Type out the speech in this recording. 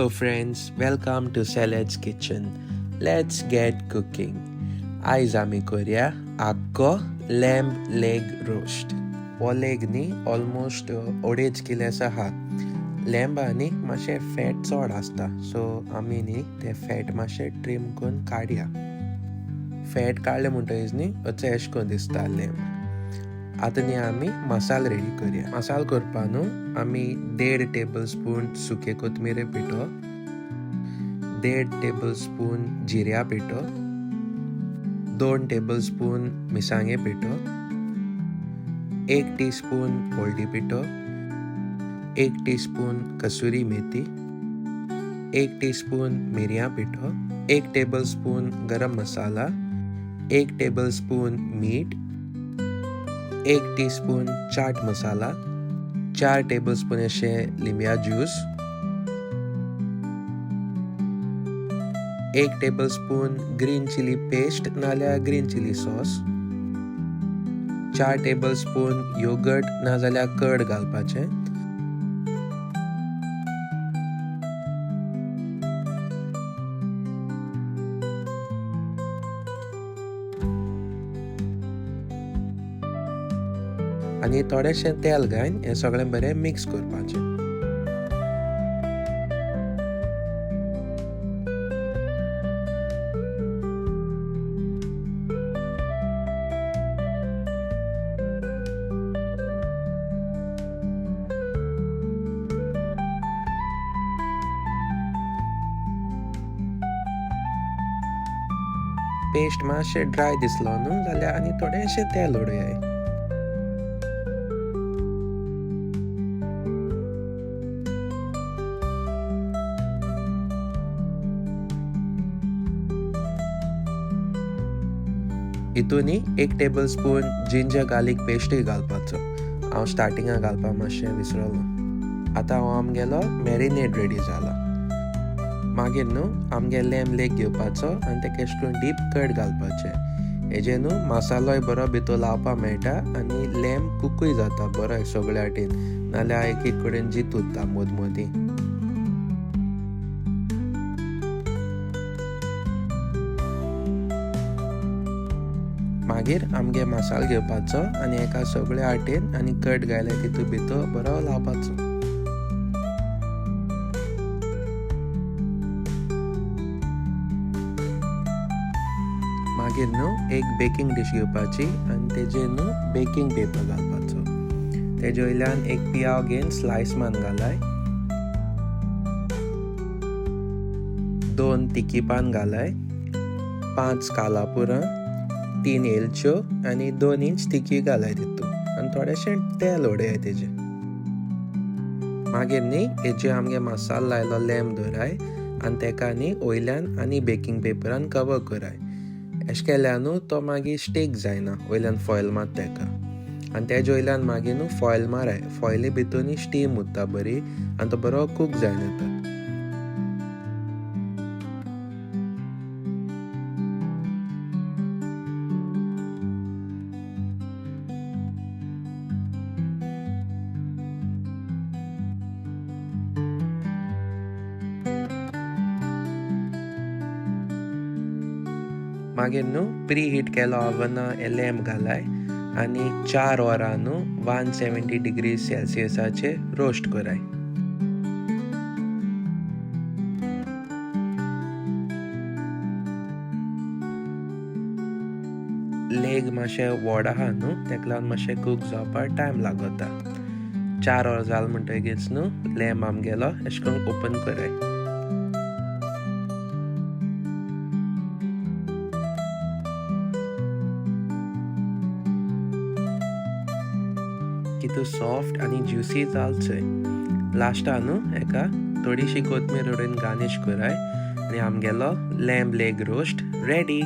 Hello friends, welcome to Salad's Kitchen. Let's get cooking. आयज आमी करूया आख्खो लॅम्ब लेग रोस्ट. हो लेग न्ही ऑलमोस्ट 2.5 किलोस आहा. लॅम्बांनी मातशें फॅट चड आसता, सो आमी न्ही ते फॅट मातशें ट्रीम करून काडया. फॅट काडले म्हणटकीच न्ही अशें करून दिसता लॅम्ब. आतां न्ही आमी मसालो रेडी करूया. मसालो करपा न्हू आमी 1.5 टेबल स्पून सुके कोथमिरे पिठो, 1.5 टेबल स्पून जिऱ्या पिठो, 2 टेबल स्पून मिरसांगे पिठो, 1 टीस्पून हळदी पिठो, 1 टीस्पून कसुरी मेथी, 1 टीस्पून मिरयां पिठो, 1 टेबल स्पून गरम मसाला, 1 टेबल स्पून मीठ, 1 teaspoon chaat masala, 4 tablespoon अशें लिंब्या juice, 1 tablespoon green chilli paste नाजाल्यार green chilli sauce, 4 tablespoon yogurt नाजाल्यार कर्ड घालपाचें, आनी थोडेशें तेल घालून हें सगळें बरें मिक्स करपाचें. पेस्ट मातशें ड्राय दिसलो न्हू जाल्यार आनी थोडेशें तेल उडोवया. हितूनी 1 टेबल स्पून जिंजर गार्लिक पेस्टूय घालपाचो. हांव स्टार्टिंगाक घालपाक मातशें विसरलो. आतां हो आमगेलो मॅरिनेड रेडी जाला. मागीर न्हू आमगे लॅम्ब लेग घेवपाचो आनी तेका अशें करून डीप कट घालपाचें. हेजे न्हू मसालोय बरो भितर लावपाक मेळटा आनी लॅम्ब कुकूय जाता बरो सगळ्या वाटेन, नाल्यार एक कडेन जीत उरता मदीं. मागीर आमगे मसालो घेवपाचो आनी एका सगळ्या वाटेन आनी कट घायले तितून भितर बरो लावपाचो. मागीर न्हू एक बेकिंग डिश घेवपाची आनी तेजेर न्हू बेकिंग पेपर घालपाचो. तेजे वयल्यान एक पियाव घेवन स्लायस मान घालाय, 2 तिकी पान घालाय, 5 कालापुरां, 3 एलच्यो आनी 2 इंच तिकी घालाय तितून आनी थोडेशें तेल उडयाय तेजे. मागीर न्ही हेजे आमगे मसालो लायलो लॅम्ब दवराय आनी तेका न्ही वयल्यान आनी बेकिंग पेपरान कवर कराय. अशें केल्यार न्हू तो मागीर स्टीक जायना. वयल्यान फॉयल मात तेका आनी तेजे वयल्यान मागीर न्हू फॉयल माराय. फॉयली भितर न्ही स्टीम उरता बरी आनी तो बरो कूक जायन येता. मागीर न्हू प्री हीट केलो ओव्हना हे लॅम्ब घालाय आनी 4 वरां न्हू 170 डिग्री सेल्सियसाचेर रोस्ट कराय. लेग मातशें व्हड आहा न्हू तेका लागून मातशें कूक जावपाक टायम लागता. 4 वर जाल म्हणटकीच न्हू लॅम्ब आमगेलो अशें करून ओपन कराय. कितू सॉफ्ट आनी ज्युसी जालचोय. लास्टान न्हू हेका थोडीशी कोथमीर उडोवन गार्निश कराय आनी आमगेलो लॅम्ब लेग रोस्ट रेडी.